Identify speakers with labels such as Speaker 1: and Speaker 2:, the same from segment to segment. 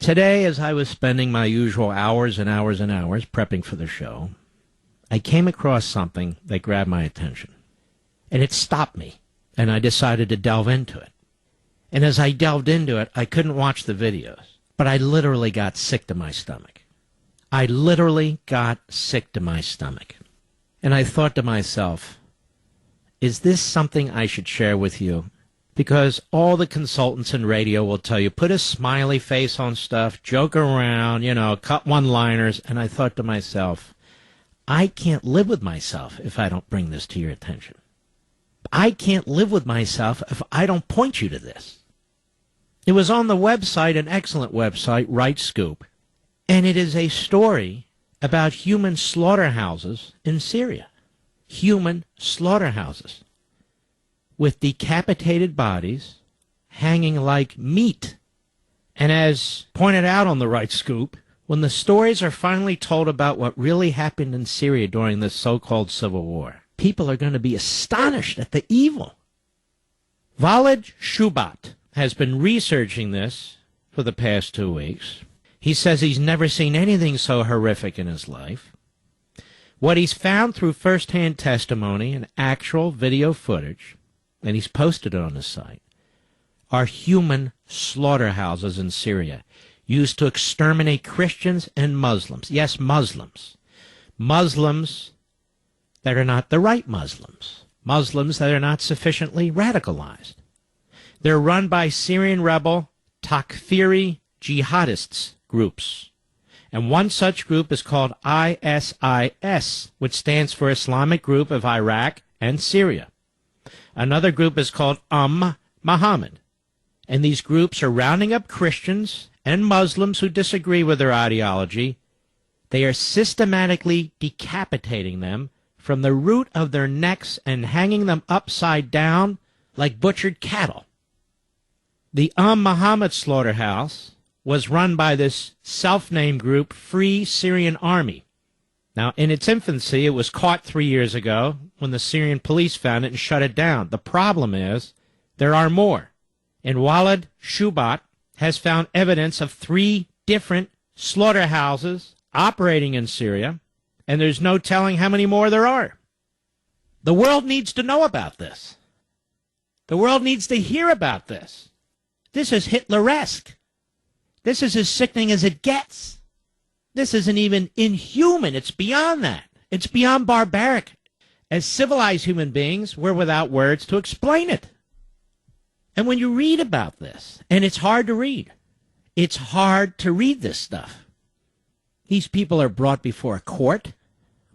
Speaker 1: Today, as I was spending my usual hours and hours and hours prepping for the show, I came across something that grabbed my attention. And it stopped me, and I decided to delve into it. And as I delved into it, I couldn't watch the videos, but I literally got sick to my stomach. I literally got sick to my stomach. And I thought to myself, is this something I should share with you? Because all the consultants in radio will tell you, put a smiley face on stuff, joke around, cut one-liners. And I thought to myself, I can't live with myself if I don't bring this to your attention. I can't live with myself if I don't point you to this. It was on the website, an excellent website, Right Scoop, and it is a story about human slaughterhouses in Syria. Human slaughterhouses with decapitated bodies hanging like meat. And as pointed out on the Right Scoop, when the stories are finally told about what really happened in Syria during this so-called civil war, people are going to be astonished at the evil. Walid Shoebat has been researching this for the past 2 weeks. He says he's never seen anything so horrific in his life. What he's found through first-hand testimony and actual video footage, and he's posted it on his site, are human slaughterhouses in Syria used to exterminate Christians and Muslims. Yes, Muslims. Muslims that are not the right Muslims. Muslims that are not sufficiently radicalized. They're run by Syrian rebel Takfiri jihadists groups. And one such group is called ISIS, which stands for Islamic Group of Iraq and Syria. Another group is called Muhammad. And these groups are rounding up Christians and Muslims who disagree with their ideology. They are systematically decapitating them from the root of their necks and hanging them upside down like butchered cattle. The Muhammad slaughterhouse was run by this self-named group, Free Syrian Army. Now, in its infancy, it was caught 3 years ago when the Syrian police found it and shut it down. The problem is there are more. And Walid Shoebat has found evidence of 3 different slaughterhouses operating in Syria, and there's no telling how many more there are. The world needs to know about this. The world needs to hear about this. This is Hitleresque. This is as sickening as it gets. This isn't even inhuman. It's beyond that. It's beyond barbaric. As civilized human beings, we're without words to explain it. And when you read about this, and it's hard to read, it's hard to read this stuff. These people are brought before a court,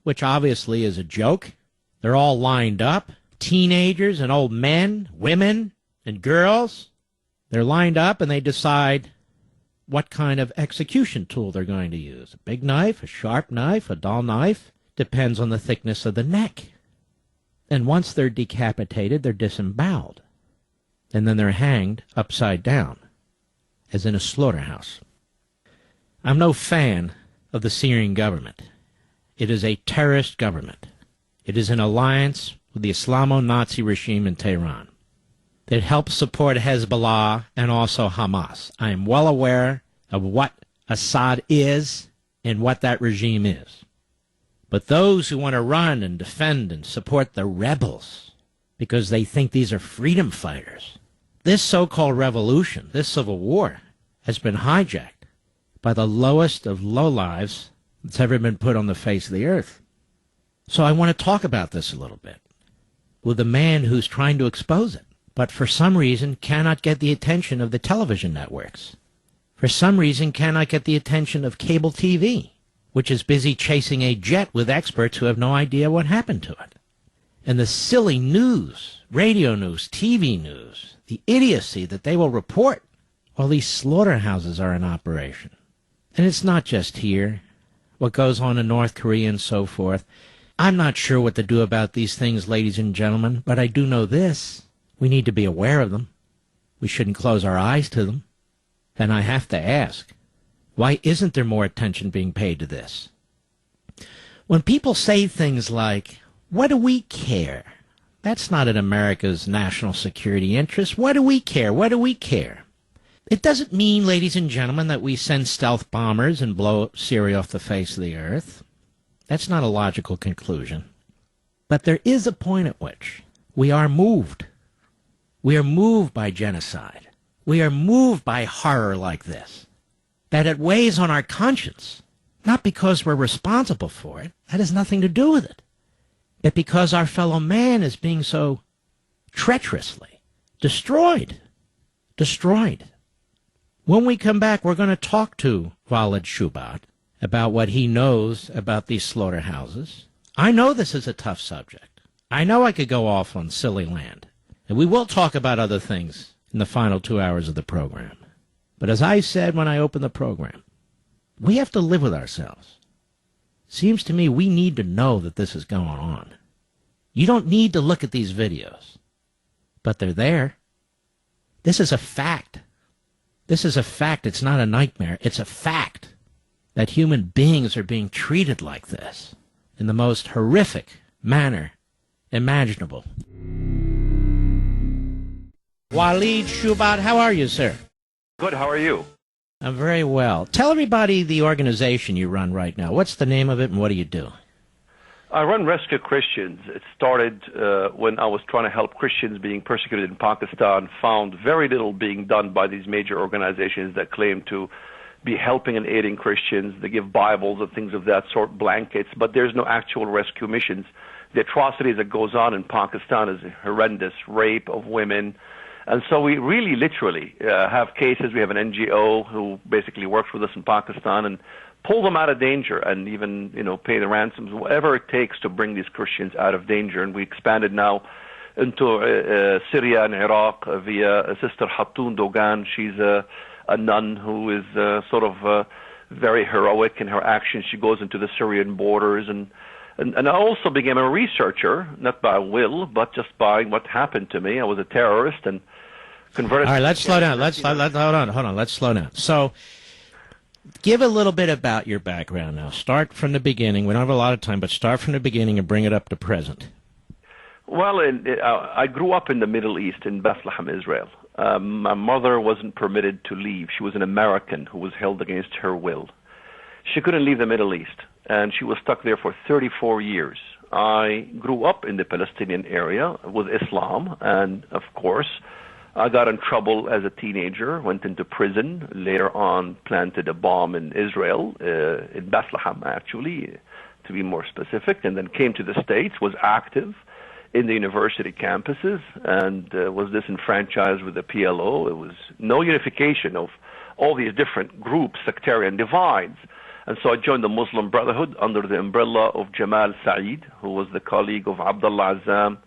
Speaker 1: which obviously is a joke. They're all lined up, teenagers and old men, women and girls. They're lined up and they decide what kind of execution tool they're going to use. A big knife, a sharp knife, a dull knife. Depends on the thickness of the neck. And once they're decapitated, they're disemboweled. And then they're hanged upside down, as in a slaughterhouse. I'm no fan of the Syrian government. It is a terrorist government. It is in alliance with the Islamo-Nazi regime in Tehran. It helps support Hezbollah and also Hamas. I am well aware of what Assad is and what that regime is. But those who want to run and defend and support the rebels because they think these are freedom fighters, this so-called revolution, this civil war, has been hijacked by the lowest of lowlives that's ever been put on the face of the earth. So I want to talk about this a little bit with a man who's trying to expose it, but for some reason cannot get the attention of the television networks. For some reason cannot get the attention of cable TV, which is busy chasing a jet with experts who have no idea what happened to it. And the silly news, radio news, TV news, the idiocy that they will report while these slaughterhouses are in operation. And it's not just here, what goes on in North Korea and so forth. I'm not sure what to do about these things, ladies and gentlemen, but I do know this. We need to be aware of them. We shouldn't close our eyes to them. And I have to ask, why isn't there more attention being paid to this? When people say things like, what do we care? That's not in America's national security interest. What do we care? What do we care? It doesn't mean, ladies and gentlemen, that we send stealth bombers and blow Syria off the face of the earth. That's not a logical conclusion. But there is a point at which we are moved. We are moved by genocide. We are moved by horror like this. That it weighs on our conscience, not because we're responsible for it. That has nothing to do with it. But because our fellow man is being so treacherously destroyed. Destroyed. When we come back, we're going to talk to Walid Shoebat about what he knows about these slaughterhouses. I know this is a tough subject. I know I could go off on silly land. And we will talk about other things in the final 2 hours of the program. But as I said when I opened the program, we have to live with ourselves. Seems to me we need to know that this is going on. You don't need to look at these videos, but they're there. This is a fact. This is a fact. It's not a nightmare. It's a fact that human beings are being treated like this in the most horrific manner imaginable. Walid Shoebat, how are you, sir?
Speaker 2: Good, how are you?
Speaker 1: I'm very well. Tell everybody the organization you run right now. What's the name of it and what do you do?
Speaker 2: I run Rescue Christians. It started when I was trying to help Christians being persecuted in Pakistan, found very little being done by these major organizations that claim to be helping and aiding Christians. They give Bibles and things of that sort, blankets, but there's no actual rescue missions. The atrocities that goes on in Pakistan is horrendous, rape of women. And so we really literally have cases. We have an NGO who basically works with us in Pakistan and pull them out of danger and even, pay the ransoms, whatever it takes to bring these Christians out of danger. And we expanded now into Syria and Iraq via Sister Hatun Dogan. She's a nun who is very heroic in her actions. She goes into the Syrian borders. And I also became a researcher, not by will, but just by what happened to me. I was a terrorist and converted.
Speaker 1: All right, let's slow down. Hold on. Let's slow down. So, give a little bit about your background now. Start from the beginning. We don't have a lot of time, but start from the beginning and bring it up to present.
Speaker 2: Well, I grew up in the Middle East, in Bethlehem, Israel. My mother wasn't permitted to leave. She was an American who was held against her will. She couldn't leave the Middle East, and she was stuck there for 34 years. I grew up in the Palestinian area with Islam, and of course, I got in trouble as a teenager, went into prison, later on planted a bomb in Israel, in Bethlehem actually, to be more specific, and then came to the States, was active in the university campuses, and was disenfranchised with the PLO. It was no unification of all these different groups, sectarian divides. And so I joined the Muslim Brotherhood under the umbrella of Jamal Saeed, who was the colleague of Abdullah Azzam.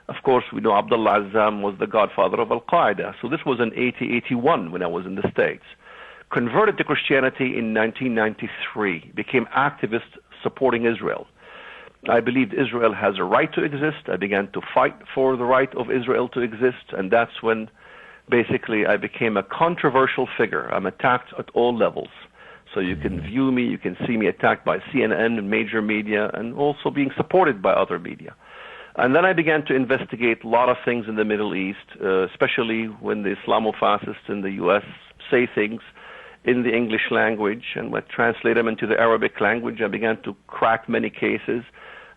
Speaker 2: Of course, we know Abdullah Azzam was the godfather of Al-Qaeda. So this was in 1981 when I was in the States. Converted to Christianity in 1993, became activist supporting Israel. I believed Israel has a right to exist. I began to fight for the right of Israel to exist, and that's when basically I became a controversial figure. I'm attacked at all levels. So you can view me, you can see me attacked by CNN and major media, and also being supported by other media. And then I began to investigate a lot of things in the Middle East, especially when the Islamofascists in the U.S. say things in the English language, and would translate them into the Arabic language. I began to crack many cases,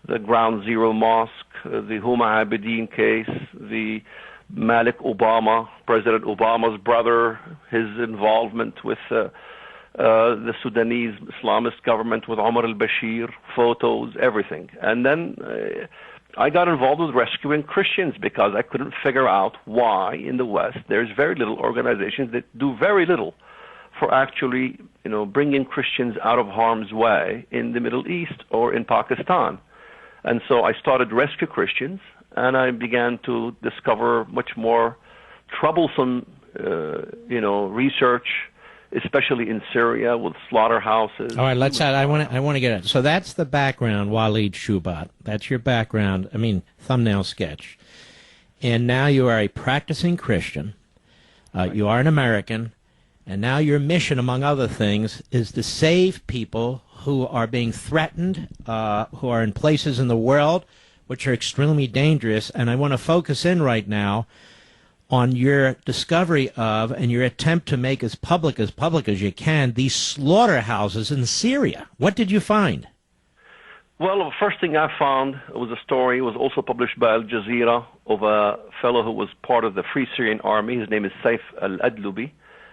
Speaker 2: the Ground Zero Mosque, the Huma Abedin case, the Malik Obama, President Obama's brother, his involvement with the Sudanese Islamist government with Omar al-Bashir, photos, everything. And then I got involved with rescuing Christians because I couldn't figure out why in the West there's very little organizations that do very little for actually, bringing Christians out of harm's way in the Middle East or in Pakistan. And so I started Rescue Christians, and I began to discover much more troublesome, research, especially in Syria with slaughterhouses.
Speaker 1: All right, I want to get it. So that's the background, Walid Shoebat. That's your background. Thumbnail sketch. And now you are a practicing Christian. You are an American. And now your mission, among other things, is to save people who are being threatened, who are in places in the world which are extremely dangerous. And I want to focus in right now on your discovery of and your attempt to make as public as you can these slaughterhouses in Syria. What did you find?
Speaker 2: Well, the first thing I found was a story, it was also published by Al Jazeera, of a fellow who was part of the Free Syrian Army. His name is Saif al-Adlubi.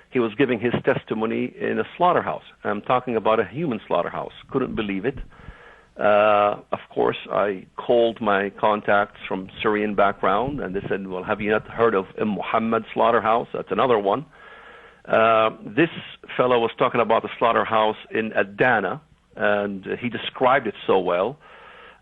Speaker 2: He was giving his testimony in a slaughterhouse. I'm talking about a human slaughterhouse. Couldn't believe it. Of course, I called my contacts from Syrian background, and they said, well, have you not heard of Muhammad slaughterhouse? That's another one. This fellow was talking about the slaughterhouse in Adana, and he described it so well.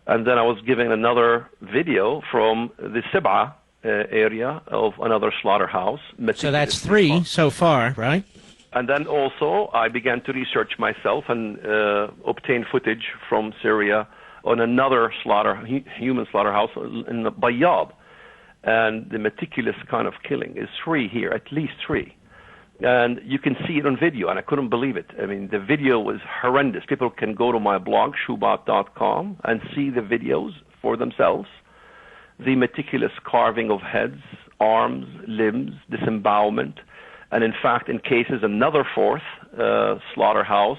Speaker 2: And then I was giving another video from the Sib'a area of another slaughterhouse.
Speaker 1: So that's 3 so far, right?
Speaker 2: And then also I began to research myself and obtain footage from Syria on another human slaughterhouse in Bayyad. And the meticulous kind of killing is 3 here, at least 3. And you can see it on video, and I couldn't believe it. I mean, the video was horrendous. People can go to my blog, shoebat.com, and see the videos for themselves. The meticulous carving of heads, arms, limbs, disembowelment, and in fact, in cases, another 4th slaughterhouse,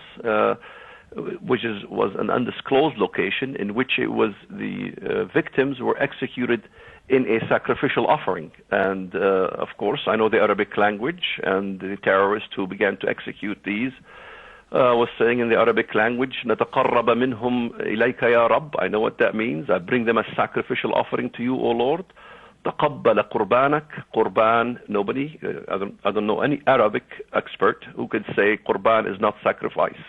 Speaker 2: which was an undisclosed location in which it was the victims were executed in a sacrificial offering. And of course, I know the Arabic language, and the terrorist who began to execute these was saying in the Arabic language, نَتَقَرَّبَ مِنْهُمْ إِلَيْكَ يَا رَبِّ. I know what that means. I bring them a sacrificial offering to you, O Lord. تَقَبَّلَ قُرْبَانَكَ. Qurban, nobody, I don't know any Arabic expert who could say Qurban is not sacrifice.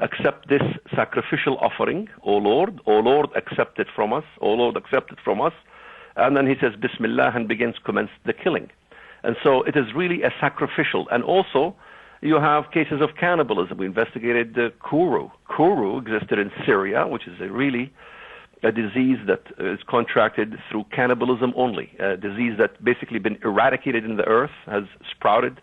Speaker 2: Accept this sacrificial offering, O Lord. O Lord, accept it from us. O Lord, accept it from us. And then he says, Bismillah, and commence the killing. And so it is really a sacrificial. And also, you have cases of cannibalism. We investigated Kuru. Kuru existed in Syria, which is a disease that is contracted through cannibalism only. A disease that basically been eradicated in the earth, has sprouted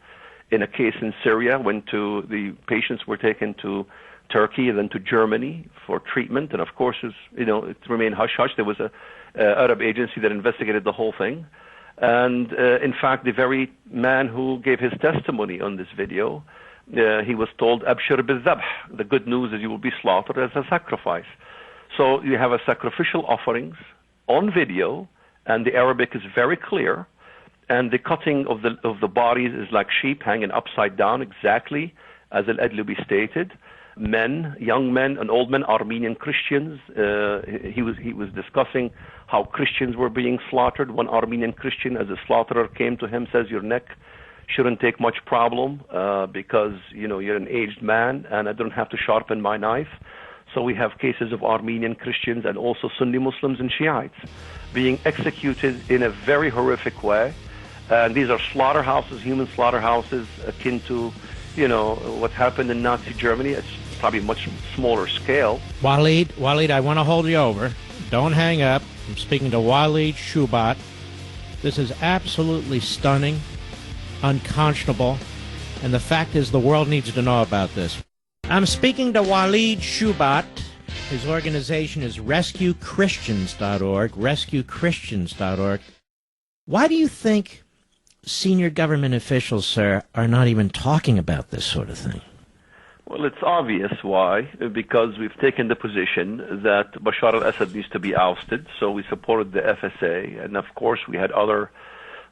Speaker 2: in a case in Syria when the patients were taken to Turkey and then to Germany for treatment. And of course, it remained hush-hush. There was a Arab agency that investigated the whole thing. And in fact, the very man who gave his testimony on this video, he was told, Abshir bil-dhabh. The good news is you will be slaughtered as a sacrifice. So you have a sacrificial offerings on video, and the Arabic is very clear, and the cutting of the bodies is like sheep hanging upside down, exactly as Al-Adlubi stated. Men, young men and old men, Armenian Christians. He was discussing how Christians were being slaughtered. One Armenian Christian, as a slaughterer came to him, says, your neck shouldn't take much problem because you're an aged man and I don't have to sharpen my knife. So we have cases of Armenian Christians and also Sunni Muslims and Shiites being executed in a very horrific way. And these are slaughterhouses, human slaughterhouses, akin to what happened in Nazi Germany. It's probably much smaller scale.
Speaker 1: Walid, I want to hold you over. Don't hang up. I'm speaking to Walid Shoebat. This is absolutely stunning, unconscionable, and the fact is the world needs to know about this. I'm speaking to Walid Shoebat. His organization is RescueChristians.org, RescueChristians.org. Why do you think senior government officials, sir, are not even talking about this sort of thing?
Speaker 2: Well, it's obvious why, because we've taken the position that Bashar al-Assad needs to be ousted, so we supported the FSA, and of course we had other,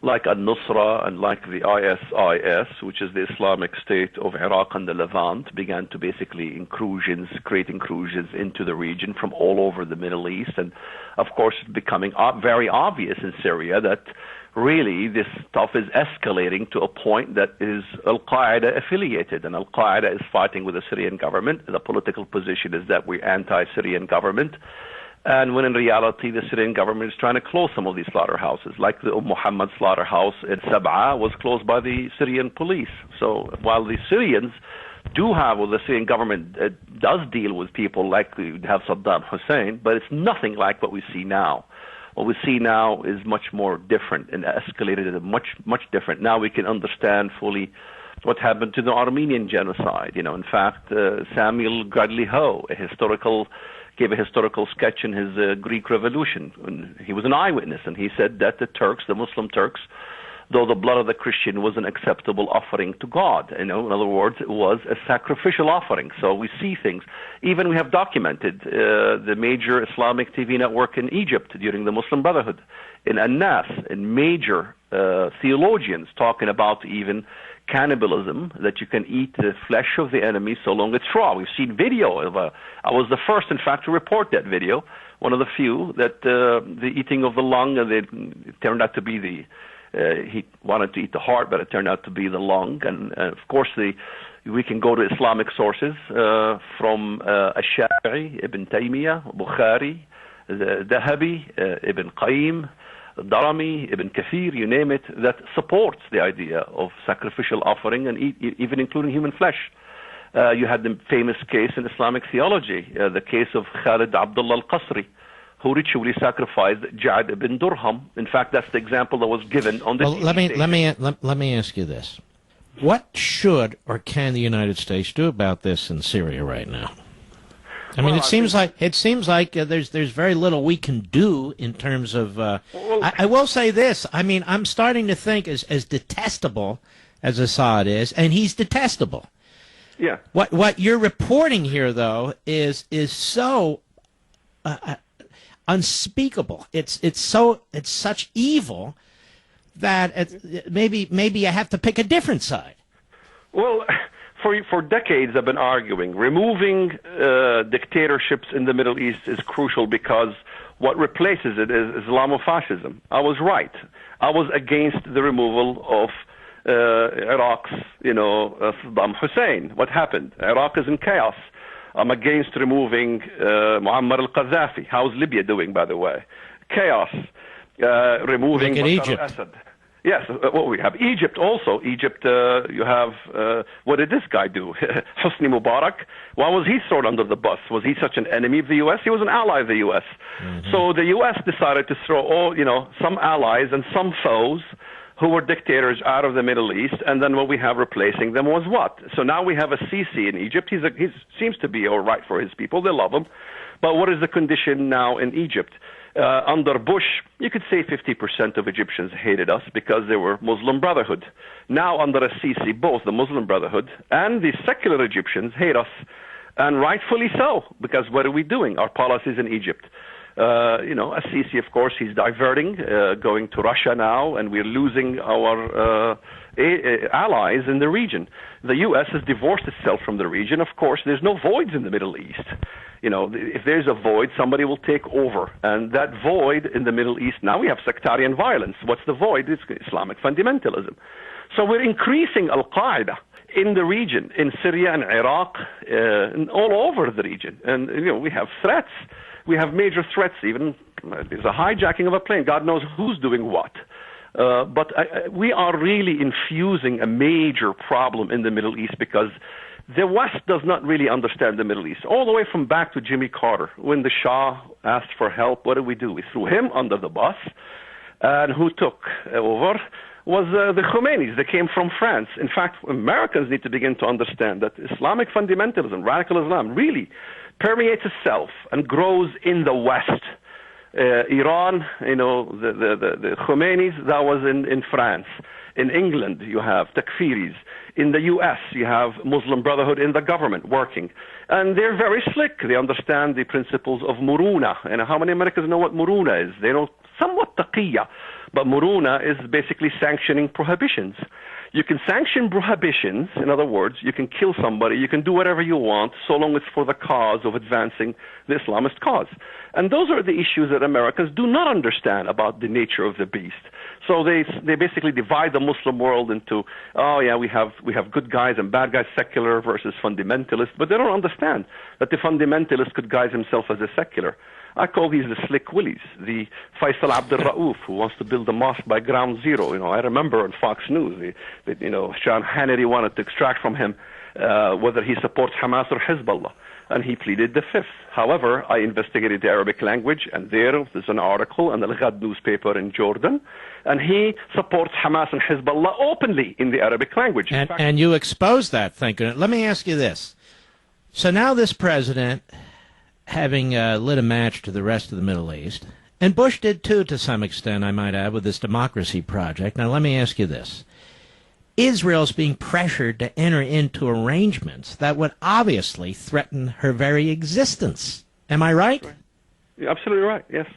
Speaker 2: like al-Nusra and like the ISIS, which is the Islamic State of Iraq and the Levant, began to basically create incursions into the region from all over the Middle East, and of course it's becoming very obvious in Syria that really this stuff is escalating to a point that is Al-Qaeda affiliated, and Al-Qaeda is fighting with the Syrian government. The political position is that we're anti-Syrian government, and when in reality the Syrian government is trying to close some of these slaughterhouses, like the Muhammad slaughterhouse in Sab'a was closed by the Syrian police. So while the Syrians do have, well, the Syrian government does deal with people like we have Saddam Hussein, but it's nothing like what we see now. What we see now is much more different and escalated and much, much different. Now we can understand fully what happened to the Armenian genocide. In fact, Samuel Gradley Ho, gave a historical sketch in his Greek Revolution. He was an eyewitness, and he said that the Turks, the Muslim Turks, though the blood of the Christian was an acceptable offering to God. In other words, it was a sacrificial offering. So we see things. Even we have documented the major Islamic TV network in Egypt during the Muslim Brotherhood, in An-Nas, and major theologians talking about even cannibalism, that you can eat the flesh of the enemy so long it's raw. We've seen video of I was the first, in fact, to report that video, one of the few, that the eating of the lung, and it turned out to be he wanted to eat the heart, but it turned out to be the lung. And of course, we can go to Islamic sources from Ash-Shafi'i, Ibn Taymiyyah, Bukhari, Dahabi, Ibn Qayyim, Darami, Ibn Kathir, you name it, that supports the idea of sacrificial offering, and even including human flesh. You had the famous case in Islamic theology, the case of Khalid Abdullah al-Qasri, who ritually sacrificed Ja'd ibn Durham. In fact, that's the example that was given on this.
Speaker 1: Well, let me ask you this: what should or can the United States do about this in Syria right now? I mean, it seems like there's very little we can do in terms of. I will say this: I mean, I'm starting to think as detestable as Assad is, and he's detestable.
Speaker 2: Yeah.
Speaker 1: What you're reporting here, though, is so unspeakable. It's such evil that maybe I have to pick a different side.
Speaker 2: Well, for decades I've been arguing removing dictatorships in the Middle East is crucial, because what replaces it is Islamofascism. I was right. I was against the removal of Iraq's, Saddam Hussein. What happened? Iraq is in chaos. I'm against removing Muammar al-Qaddafi. How's Libya doing, by the way? Chaos. Removing Bashar al-Assad. Yes, well, we have Egypt also. Egypt, you have, what did this guy do? Hosni Mubarak. Why was he thrown under the bus? Was he such an enemy of the U.S.? He was an ally of the U.S. Mm-hmm. So the U.S. decided to throw some allies and some foes who were dictators out of the Middle East, and then what we have replacing them was what? So now we have a Sisi in Egypt. He seems to be all right for his people. They love him. But what is the condition now in Egypt? Under Bush, you could say 50% of Egyptians hated us because they were Muslim Brotherhood. Now under Sisi, both the Muslim Brotherhood and the secular Egyptians hate us, and rightfully so, because what are we doing? Our policies in Egypt. Sisi, of course, he's diverting, going to Russia now, and we're losing our allies in the region. The U.S. has divorced itself from the region. Of course, there's no voids in the Middle East. If there's a void, somebody will take over. And that void in the Middle East, now we have sectarian violence. What's the void? It's Islamic fundamentalism. So we're increasing Al-Qaeda in the region, in Syria and Iraq, and all over the region. And, we have threats. We have major threats, even there's a hijacking of a plane. God knows who's doing what. But we are really infusing a major problem in the Middle East, because the West does not really understand the Middle East. All the way from back to Jimmy Carter, when the Shah asked for help, what did we do? We threw him under the bus. And who took over was the Khomeinis. They came from France. In fact, Americans need to begin to understand that Islamic fundamentalism, radical Islam, really permeates itself and grows in the West. Iran, the Khomeinis, that was in France. In England, you have takfiris. In the U.S., you have Muslim Brotherhood in the government working. And they're very slick. They understand the principles of muruna. And how many Americans know what muruna is? They know somewhat taqiyya. But muruna is basically sanctioning prohibitions. You can sanction prohibitions. In other words, you can kill somebody, you can do whatever you want, so long it's for the cause of advancing the Islamist cause. And those are the issues that Americans do not understand about the nature of the beast. So they basically divide the Muslim world into, we have good guys and bad guys, secular versus fundamentalist, but they don't understand that the fundamentalist could guise himself as a secular. I call these the slick willies, the Faisal Abdul Rauf, who wants to build a mosque by ground zero. I remember on Fox News, Sean Hannity wanted to extract from him whether he supports Hamas or Hezbollah, and he pleaded the fifth. However, I investigated the Arabic language, and there's an article in the Al-Ghad newspaper in Jordan, and he supports Hamas and Hezbollah openly in the Arabic language.
Speaker 1: And you exposed that, thank goodness. Let me ask you this. So now this president, having lit a match to the rest of the Middle East, And Bush did too, to some extent, I might add, with this democracy project. Now, let me ask you this. Israel's being pressured to enter into arrangements that would obviously threaten her very existence. Am I right?
Speaker 2: You're absolutely right, yes.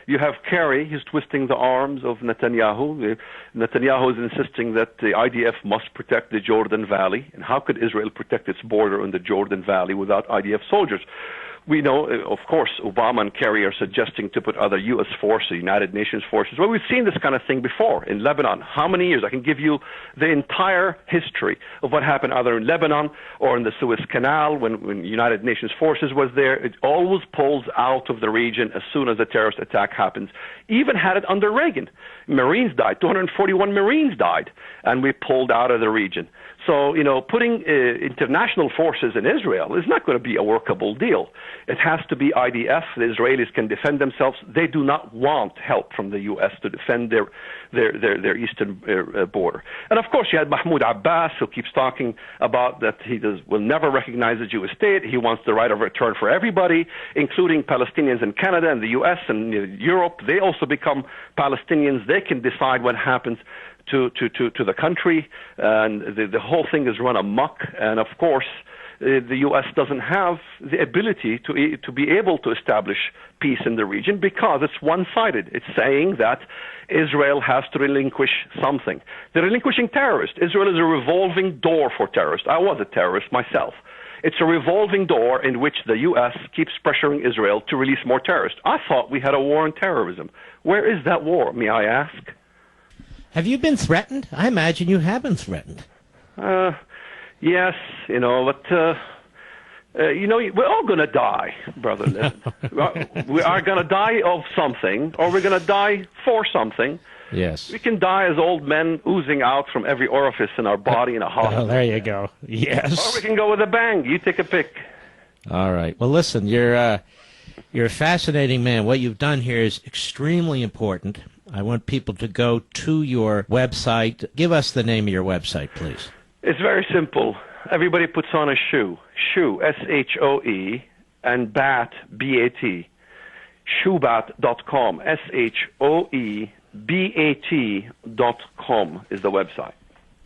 Speaker 2: You have Kerry, he's twisting the arms of Netanyahu. Netanyahu is insisting that the IDF must protect the Jordan Valley. And how could Israel protect its border in the Jordan Valley without IDF soldiers? We know, of course, Obama and Kerry are suggesting to put other U.S. forces, United Nations forces. Well, we've seen this kind of thing before in Lebanon. How many years? I can give you the entire history of what happened either in Lebanon or in the Suez Canal when United Nations forces was there. It always pulls out of the region as soon as a terrorist attack happens. Even had it under Reagan. Marines died. 241 Marines died, and we pulled out of the region. So, putting international forces in Israel is not going to be a workable deal. It has to be IDF. The Israelis can defend themselves. They do not want help from the U.S. to defend their eastern border. And, of course, you had Mahmoud Abbas, who keeps talking about that he will never recognize a Jewish state. He wants the right of return for everybody, including Palestinians in Canada and the U.S. and Europe. They also become Palestinians. They can decide what happens to the country, and the whole thing is run amok. And of course, the U.S. doesn't have the ability to be able to establish peace in the region because it's one-sided. It's saying that Israel has to relinquish something. They're relinquishing terrorists. Israel is a revolving door for terrorists. I was a terrorist myself. It's a revolving door in which the U.S. keeps pressuring Israel to release more terrorists. I thought we had a war on terrorism. Where is that war, may I ask?
Speaker 1: Have you been threatened? I imagine you have been threatened.
Speaker 2: Yes, but we're all going to die, brother Levin. We are going to die of something, or we're going to die for something.
Speaker 1: Yes.
Speaker 2: We can die as old men oozing out from every orifice in our body in a hospital.
Speaker 1: Oh, there you go. Yes.
Speaker 2: Or we can go with a bang. You take a pick.
Speaker 1: All right. Well, listen, you're a fascinating man. What you've done here is extremely important. I want people to go to your website. Give us the name of your website, please.
Speaker 2: It's very simple. Everybody puts on a shoe. Shoe, S-H-O-E, and bat, B-A-T. Shoebat.com, S-H-O-E-B-A-T.com is the website.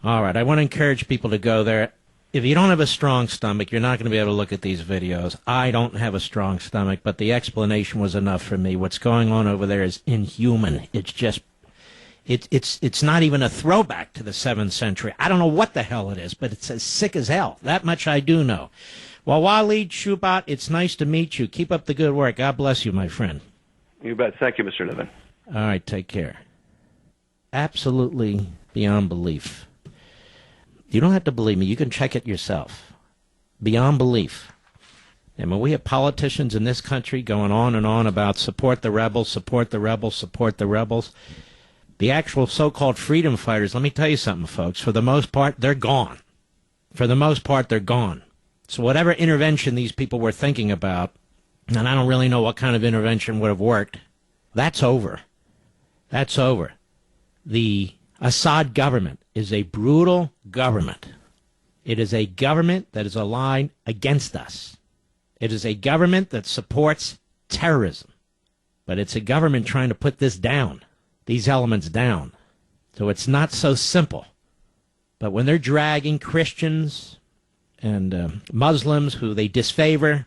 Speaker 1: All right. I want to encourage people to go there. If you don't have a strong stomach, you're not going to be able to look at these videos. I don't have a strong stomach, but the explanation was enough for me. What's going on over there is inhuman. It's just, it's not even a throwback to the 7th century. I don't know what the hell it is, but it's as sick as hell. That much I do know. Well, Walid Shoebat, it's nice to meet you. Keep up the good work. God bless you, my friend.
Speaker 2: You bet. Thank you, Mr. Levin.
Speaker 1: All right, take care. Absolutely beyond belief. You don't have to believe me. You can check it yourself. Beyond belief. And when we have politicians in this country going on and on about support the rebels, support the rebels, support the rebels, the actual so-called freedom fighters, let me tell you something, folks. For the most part, they're gone. For the most part, they're gone. So whatever intervention these people were thinking about, and I don't really know what kind of intervention would have worked, that's over. That's over. The Assad government is a brutal government. It is a government that is aligned against us. It is a government that supports terrorism. But it's a government trying to put this down, these elements down. So it's not so simple. But when they're dragging Christians and Muslims who they disfavor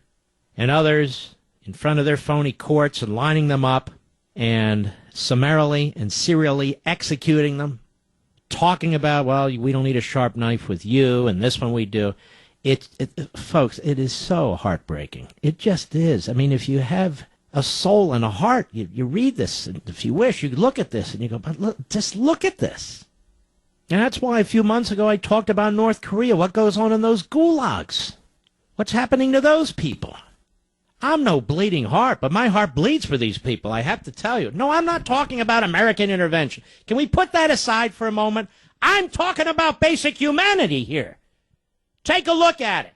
Speaker 1: and others in front of their phony courts and lining them up and summarily and serially executing them, talking about, well, we don't need a sharp knife with you, and this one we do. Folks, it is so heartbreaking. It just is. I mean, if you have a soul and a heart, you read this, and if you wish, you could look at this, and you go, but look, just look at this. And that's why a few months ago I talked about North Korea, what goes on in those gulags. What's happening to those people? I'm no bleeding heart, but my heart bleeds for these people, I have to tell you. No, I'm not talking about American intervention. Can we put that aside for a moment? I'm talking about basic humanity here. Take a look at it.